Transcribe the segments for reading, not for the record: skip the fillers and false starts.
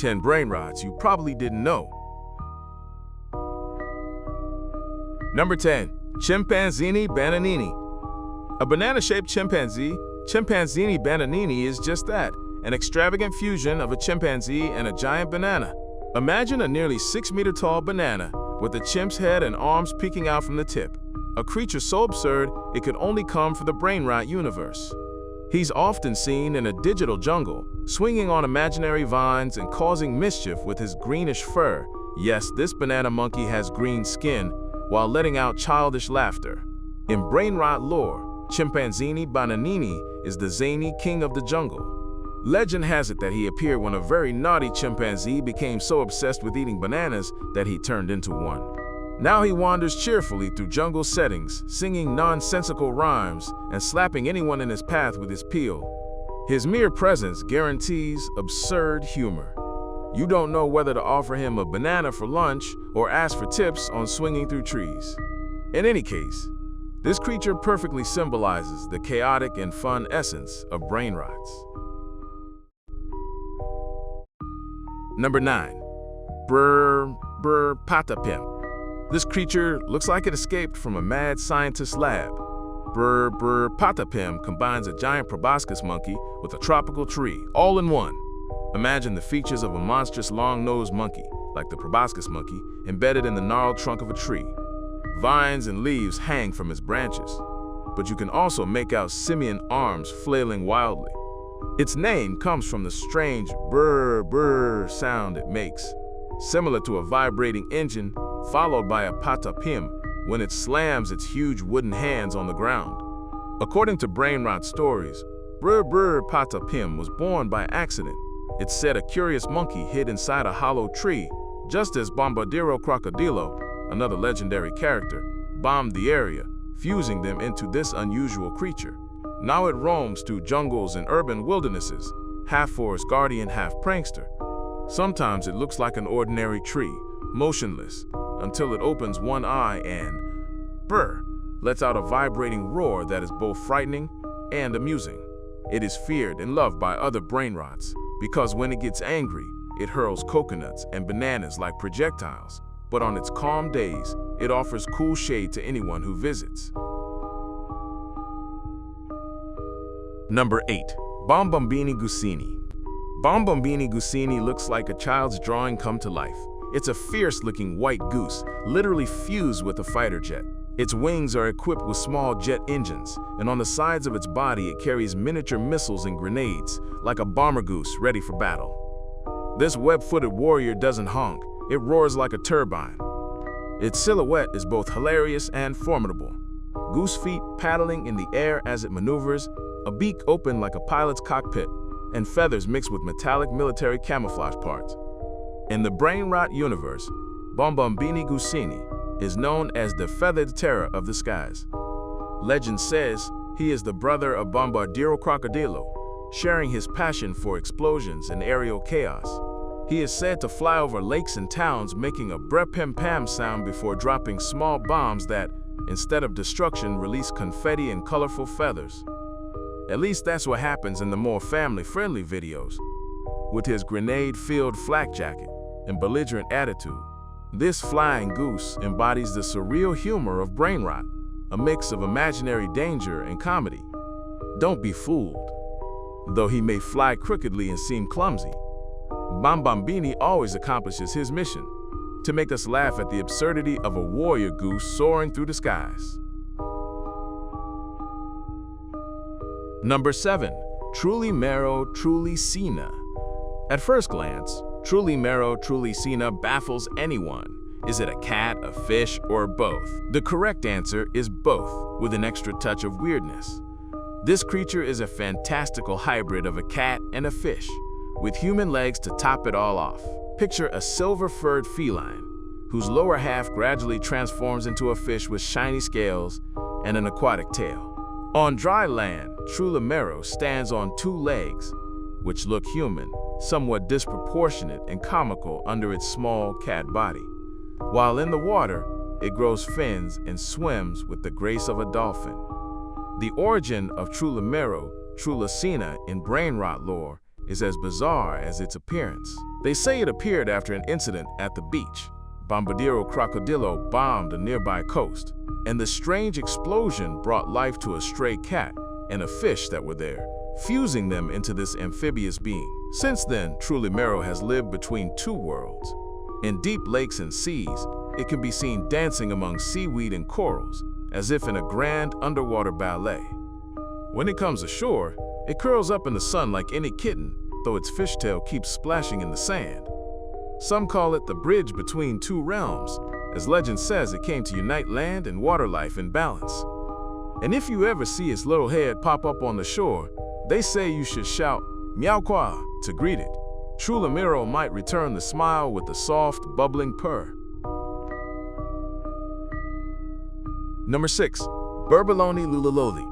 10 brainrots you probably didn't know. Number 10. Chimpanzini bananini. A banana-shaped chimpanzee, Chimpanzini bananini, is just that, an extravagant fusion of a chimpanzee and a giant banana. Imagine a nearly 6-meter-tall banana with a chimp's head and arms peeking out from the tip, a creature so absurd it could only come from the Brainrot universe. He's often seen in a digital jungle, swinging on imaginary vines and causing mischief with his greenish fur. Yes, this banana monkey has green skin while letting out childish laughter. In Brainrot lore, Chimpanzini bananini is the zany king of the jungle. Legend has it that he appeared when a very naughty chimpanzee became so obsessed with eating bananas that he turned into one. Now he wanders cheerfully through jungle settings, singing nonsensical rhymes and slapping anyone in his path with his peel. His mere presence guarantees absurd humor. You don't know whether to offer him a banana for lunch or ask for tips on swinging through trees. In any case, this creature perfectly symbolizes the chaotic and fun essence of Brainrots. Number 9. Patapim. This creature looks like it escaped from a mad scientist's lab. Patapim combines a giant proboscis monkey with a tropical tree, all in one. Imagine the features of a monstrous long-nosed monkey, like the proboscis monkey, embedded in the gnarled trunk of a tree. Vines and leaves hang from its branches, but you can also make out simian arms flailing wildly. Its name comes from the strange brr sound it makes, similar to a vibrating engine, followed by a patapim when it slams its huge wooden hands on the ground. According to Brainrot stories, brr patapim was born by accident. It's said a curious monkey hid inside a hollow tree, just as Bombadero Crocodilo, another legendary character, bombed the area, fusing them into this unusual creature. Now it roams through jungles and urban wildernesses, half forest guardian, half prankster. Sometimes it looks like an ordinary tree, motionless, until it opens one eye and, lets out a vibrating roar that is both frightening and amusing. It is feared and loved by other Brainrots because when it gets angry, it hurls coconuts and bananas like projectiles, but on its calm days, it offers cool shade to anyone who visits. Number 8. Bombambini Gusini. Bombambini Gusini looks like a child's drawing come to life. It's a fierce-looking white goose, literally fused with a fighter jet. Its wings are equipped with small jet engines, and on the sides of its body it carries miniature missiles and grenades, like a bomber goose ready for battle. This web-footed warrior doesn't honk. It roars like a turbine. Its silhouette is both hilarious and formidable. Goose feet paddling in the air as it maneuvers, a beak open like a pilot's cockpit, and feathers mixed with metallic military camouflage parts. In the Brainrot universe, Bombambini Gusini is known as the feathered terror of the skies. Legend says he is the brother of Bombardiro Crocodilo, sharing his passion for explosions and aerial chaos. He is said to fly over lakes and towns, making a brep-pim-pam sound before dropping small bombs that, instead of destruction, release confetti and colorful feathers. At least that's what happens in the more family-friendly videos. With his grenade-filled flak jacket and belligerent attitude, this flying goose embodies the surreal humor of Brainrot, a mix of imaginary danger and comedy. Don't be fooled. Though he may fly crookedly and seem clumsy, Bombambini always accomplishes his mission, to make us laugh at the absurdity of a warrior goose soaring through the skies. Number 7. Trulimero trulicina. At first glance, Trulimero trulicina baffles anyone. Is it a cat, a fish, or both? The correct answer is both, with an extra touch of weirdness. This creature is a fantastical hybrid of a cat and a fish, with human legs to top it all off. Picture a silver-furred feline, whose lower half gradually transforms into a fish with shiny scales and an aquatic tail. On dry land, Trulimero stands on 2 legs, which look human, somewhat disproportionate and comical under its small cat body. While in the water, it grows fins and swims with the grace of a dolphin. The origin of Trulimero trulicina in Brainrot lore is as bizarre as its appearance. They say it appeared after an incident at the beach. Bombardiro Crocodilo bombed a nearby coast, and the strange explosion brought life to a stray cat and a fish that were there, fusing them into this amphibious being. Since then, Trulimero has lived between two worlds. In deep lakes and seas, it can be seen dancing among seaweed and corals, as if in a grand underwater ballet. When it comes ashore, it curls up in the sun like any kitten, though its fishtail keeps splashing in the sand. Some call it the bridge between two realms, as legend says it came to unite land and water life in balance. And if you ever see its little head pop up on the shore, they say you should shout "Meow Kwa" to greet it. Trulimero might return the smile with a soft, bubbling purr. Number 6. Burbaloni lulaloli.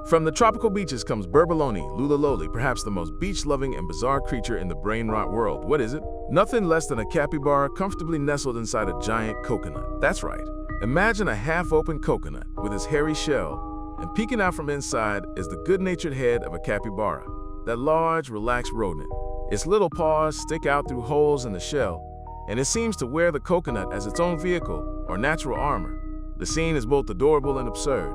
From the tropical beaches comes Burbaloni lulaloli, perhaps the most beach-loving and bizarre creature in the brain-rot world. What is it? Nothing less than a capybara comfortably nestled inside a giant coconut. That's right. Imagine a half-open coconut with its hairy shell, and peeking out from inside is the good-natured head of a capybara, that large, relaxed rodent. Its little paws stick out through holes in the shell, and it seems to wear the coconut as its own vehicle or natural armor. The scene is both adorable and absurd.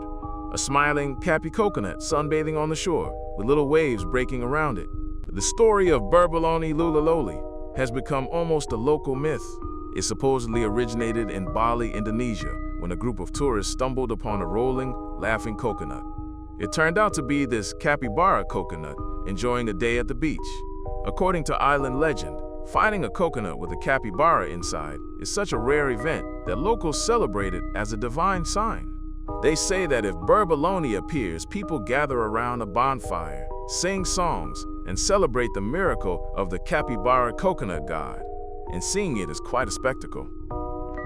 A smiling cappy coconut sunbathing on the shore, with little waves breaking around it. The story of Burbaloni lulaloli has become almost a local myth. It supposedly originated in Bali, Indonesia, when a group of tourists stumbled upon a rolling, laughing coconut. It turned out to be this capybara coconut enjoying a day at the beach. According to island legend, finding a coconut with a capybara inside is such a rare event that locals celebrate it as a divine sign. They say that if Burbaloni appears, people gather around a bonfire, sing songs, and celebrate the miracle of the capybara coconut god. And seeing it is quite a spectacle.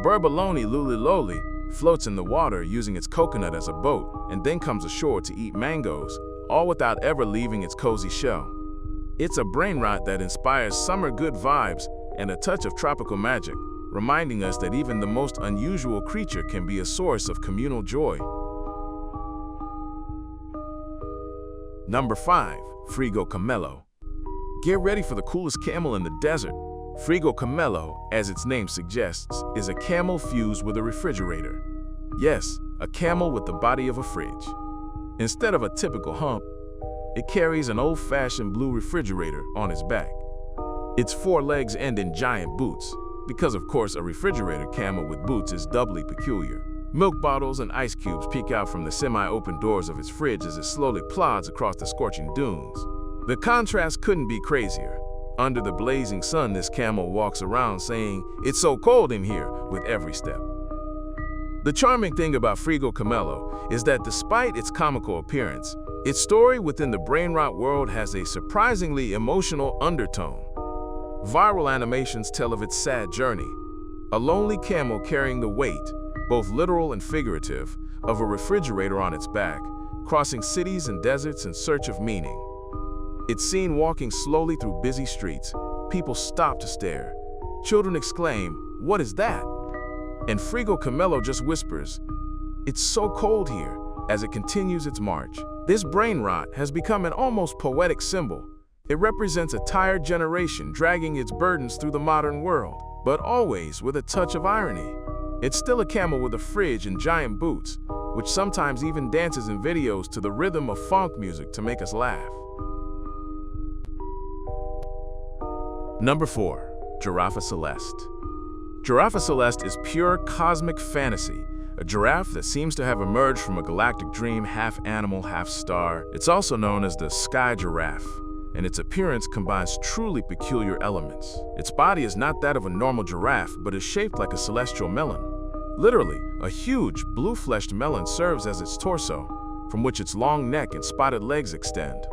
Burbaloni lulaloli floats in the water using its coconut as a boat and then comes ashore to eat mangoes, all without ever leaving its cozy shell. It's a brain rot that inspires summer good vibes and a touch of tropical magic, reminding us that even the most unusual creature can be a source of communal joy. Number 5. Frigo Camelo. Get ready for the coolest camel in the desert. Frigo Camelo, as its name suggests, is a camel fused with a refrigerator. Yes, a camel with the body of a fridge. Instead of a typical hump, it carries an old-fashioned blue refrigerator on its back. Its four legs end in giant boots, because of course a refrigerator camel with boots is doubly peculiar. Milk bottles and ice cubes peek out from the semi-open doors of its fridge as it slowly plods across the scorching dunes. The contrast couldn't be crazier. Under the blazing sun, this camel walks around saying, "It's so cold in here," with every step. The charming thing about Frigo Camelo is that despite its comical appearance, its story within the brain-rot world has a surprisingly emotional undertone. Viral animations tell of its sad journey, a lonely camel carrying the weight, both literal and figurative, of a refrigerator on its back, crossing cities and deserts in search of meaning. It's seen walking slowly through busy streets. People stop to stare. Children exclaim, "What is that?" And Frigo Camelo just whispers, "It's so cold here," as it continues its march. This brain rot has become an almost poetic symbol. It represents a tired generation dragging its burdens through the modern world, but always with a touch of irony. It's still a camel with a fridge and giant boots, which sometimes even dances in videos to the rhythm of funk music to make us laugh. Number 4. Giraffe Celeste. Giraffe Celeste is pure cosmic fantasy, a giraffe that seems to have emerged from a galactic dream, half animal, half star. It's also known as the sky giraffe, and its appearance combines truly peculiar elements. Its body is not that of a normal giraffe, but is shaped like a celestial melon. Literally, a huge, blue-fleshed melon serves as its torso, from which its long neck and spotted legs extend.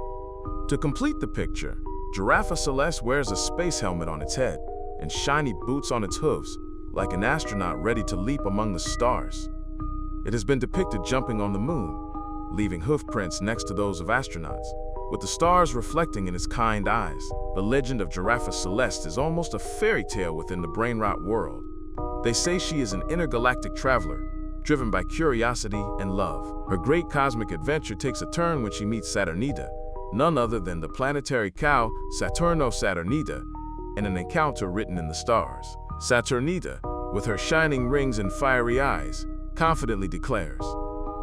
To complete the picture, Giraffe Celeste wears a space helmet on its head and shiny boots on its hooves, like an astronaut ready to leap among the stars. It has been depicted jumping on the moon, leaving hoof prints next to those of astronauts, with the stars reflecting in its kind eyes. The legend of Giraffe Celeste is almost a fairy tale within the brain-rot world. They say she is an intergalactic traveler, driven by curiosity and love. Her great cosmic adventure takes a turn when she meets Saturnida, none other than the planetary cow Saturno Saturnida, and an encounter written in the stars. Saturnita, with her shining rings and fiery eyes, confidently declares,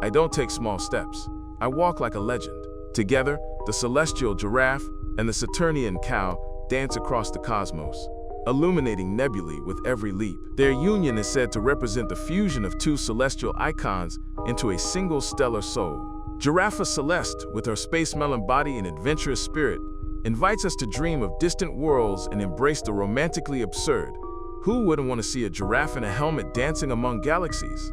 "I don't take small steps. I walk like a legend." Together, the celestial giraffe and the Saturnian cow dance across the cosmos, illuminating nebulae with every leap. Their union is said to represent the fusion of two celestial icons into a single stellar soul. Giraffe Celeste, with her space melon body and adventurous spirit, invites us to dream of distant worlds and embrace the romantically absurd. Who wouldn't want to see a giraffe in a helmet dancing among galaxies?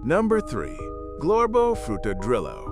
Number 3. Glorbo frutodrillo.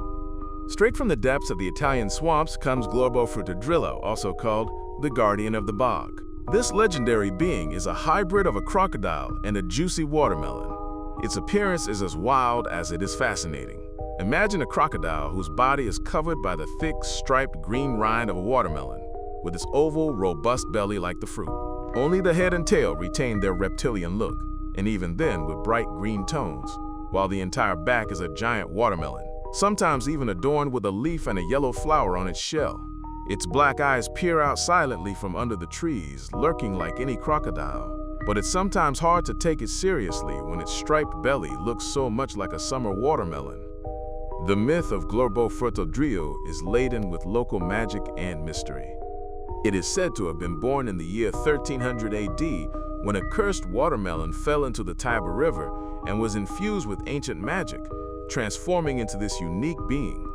Straight from the depths of the Italian swamps comes Glorbo frutodrillo, also called the guardian of the bog. This legendary being is a hybrid of a crocodile and a juicy watermelon. Its appearance is as wild as it is fascinating. Imagine a crocodile whose body is covered by the thick, striped green rind of a watermelon, with its oval, robust belly like the fruit. Only the head and tail retain their reptilian look, and even then with bright green tones, while the entire back is a giant watermelon, sometimes even adorned with a leaf and a yellow flower on its shell. Its black eyes peer out silently from under the trees, lurking like any crocodile. But it's sometimes hard to take it seriously when its striped belly looks so much like a summer watermelon. The myth of Glorbo frutodrillo is laden with local magic and mystery. It is said to have been born in the year 1300 AD when a cursed watermelon fell into the Tiber River and was infused with ancient magic, transforming into this unique being.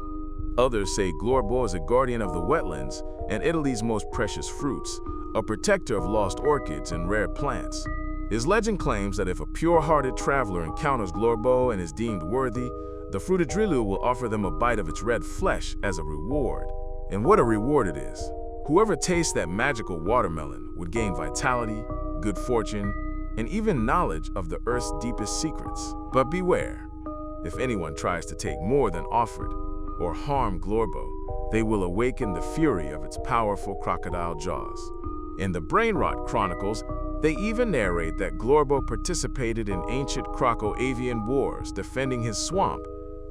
Others say Glorbo is a guardian of the wetlands and Italy's most precious fruits, a protector of lost orchids and rare plants. His legend claims that if a pure-hearted traveler encounters Glorbo and is deemed worthy, the frutodrillo will offer them a bite of its red flesh as a reward. And what a reward it is! Whoever tastes that magical watermelon would gain vitality, good fortune, and even knowledge of the Earth's deepest secrets. But beware, if anyone tries to take more than offered or harm Glorbo, they will awaken the fury of its powerful crocodile jaws. In the Brainrot Chronicles, they even narrate that Glorbo participated in ancient Croco-Avian wars, defending his swamp,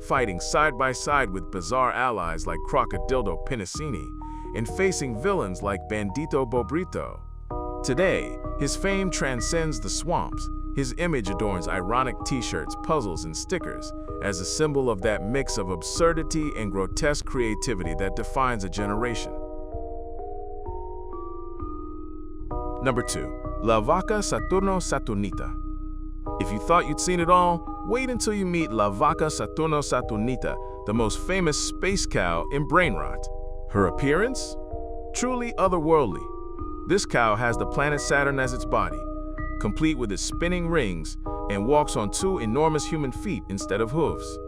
fighting side by side with bizarre allies like Crocodildo Pinacini, and facing villains like Bandito Bobrito. Today, his fame transcends the swamps. His image adorns ironic t-shirts, puzzles, and stickers as a symbol of that mix of absurdity and grotesque creativity that defines a generation. Number 2. La Vaca Saturno Saturnita. If you thought you'd seen it all, wait until you meet La Vaca Saturno Saturnita, the most famous space cow in Brainrot. Her appearance? Truly otherworldly. This cow has the planet Saturn as its body, complete with its spinning rings, and walks on 2 enormous human feet instead of hooves.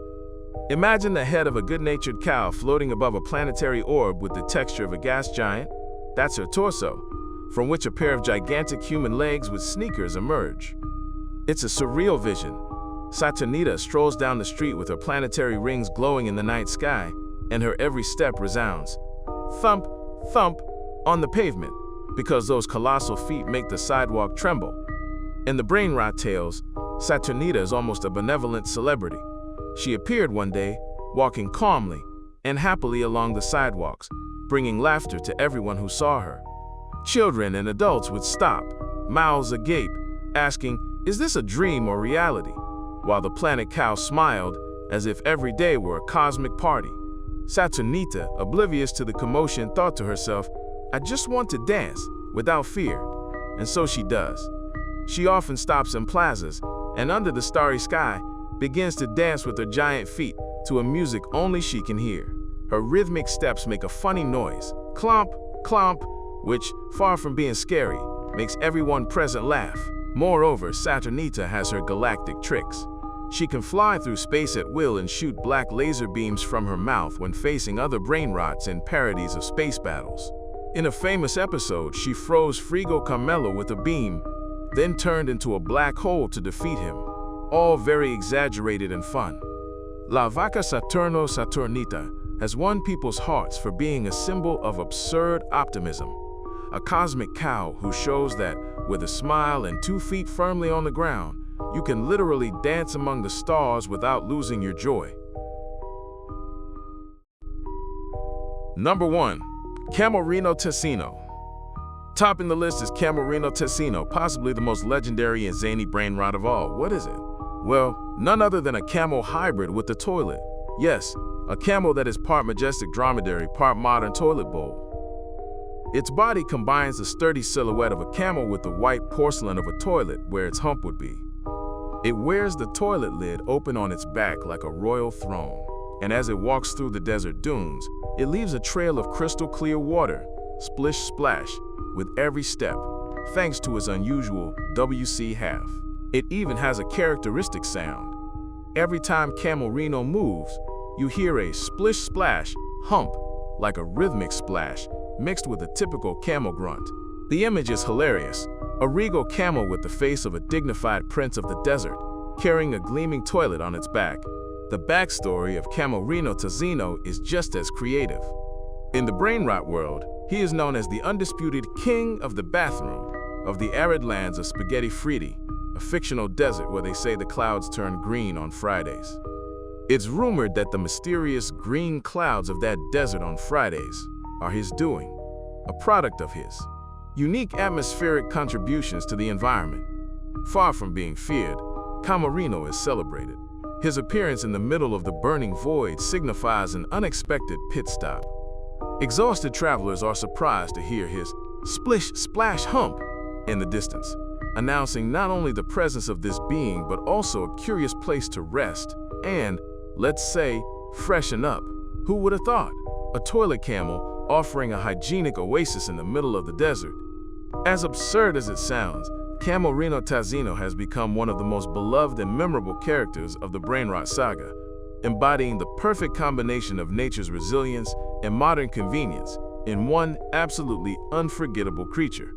Imagine the head of a good-natured cow floating above a planetary orb with the texture of a gas giant. That's her torso, from which a pair of gigantic human legs with sneakers emerge. It's a surreal vision. Saturnita strolls down the street with her planetary rings glowing in the night sky, and her every step resounds, thump, thump, on the pavement, because those colossal feet make the sidewalk tremble. In the Brainrot tales, Saturnita is almost a benevolent celebrity. She appeared one day, walking calmly and happily along the sidewalks, bringing laughter to everyone who saw her. Children and adults would stop, mouths agape, asking, "Is this a dream or reality?" While the planet cow smiled, as if every day were a cosmic party. Saturnita, oblivious to the commotion, thought to herself, "I just want to dance, without fear." And so she does. She often stops in plazas, and under the starry sky, begins to dance with her giant feet to a music only she can hear. Her rhythmic steps make a funny noise, clomp, clomp, which, far from being scary, makes everyone present laugh. Moreover, Saturnita has her galactic tricks. She can fly through space at will and shoot black laser beams from her mouth when facing other Brainrots in parodies of space battles. In a famous episode, she froze Frigo Carmelo with a beam, then turned into a black hole to defeat him. All very exaggerated and fun. La Vaca Saturno Saturnita has won people's hearts for being a symbol of absurd optimism. A cosmic cow who shows that, with a smile and 2 feet firmly on the ground, you can literally dance among the stars without losing your joy. Number 1. Camerino Tessino. Topping the list is Camerino Tessino, possibly the most legendary and zany brainrot of all. What is it? Well, none other than a camel hybrid with the toilet. Yes, a camel that is part majestic dromedary, part modern toilet bowl. Its body combines the sturdy silhouette of a camel with the white porcelain of a toilet where its hump would be. It wears the toilet lid open on its back like a royal throne, and as it walks through the desert dunes, it leaves a trail of crystal clear water, splish splash, with every step, thanks to its unusual WC half. It even has a characteristic sound. Every time Camerino moves, you hear a splish splash hump, like a rhythmic splash, mixed with a typical camel grunt. The image is hilarious. A regal camel with the face of a dignified prince of the desert, carrying a gleaming toilet on its back. The backstory of Camerino Tessino is just as creative. In the brainrot world, he is known as the undisputed king of the bathroom, of the arid lands of Spaghetti Fritti, a fictional desert where they say the clouds turn green on Fridays. It's rumored that the mysterious green clouds of that desert on Fridays are his doing, a product of his unique atmospheric contributions to the environment. Far from being feared, Camerino is celebrated. His appearance in the middle of the burning void signifies an unexpected pit stop. Exhausted travelers are surprised to hear his splish splash hump in the distance, announcing not only the presence of this being but also a curious place to rest and, let's say, freshen up. Who would have thought? A toilet camel offering a hygienic oasis in the middle of the desert. As absurd as it sounds, Camerino Tessino has become one of the most beloved and memorable characters of the Brainrot saga, embodying the perfect combination of nature's resilience and modern convenience in one absolutely unforgettable creature.